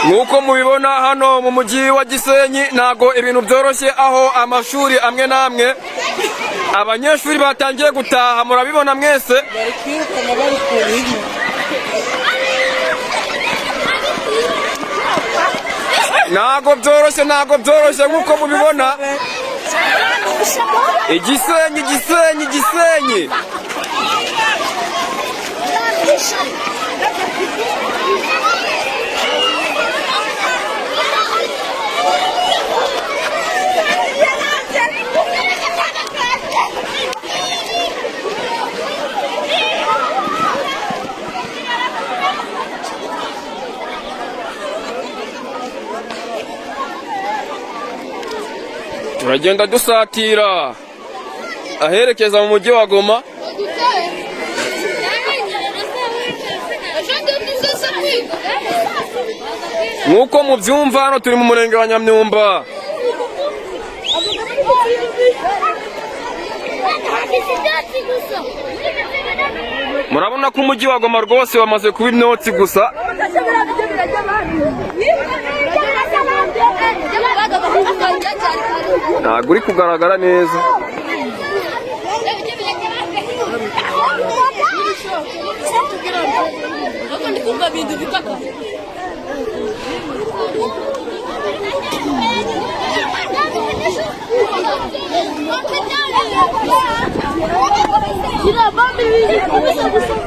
nk'uko mubibona hano mu mujyi wa Gisenyi ntago ibintu byoroshye, aho amashuri amwe n'amwe abanyeshuri batangiye gutaha, murabibona mwese. Ntago byoroshye nk'uko mubibona. Igisenyi. Turagenda dusatira aherekeza mu mujyi wa Goma. Nk'uko mubyumva hano turi mu murenge wa Nyamyumba. Murabona ko umujyi wa Goma rwose wamaze kuba imyotsi gusa. Ntabwo uri kugaragara neza. Tira a bomba e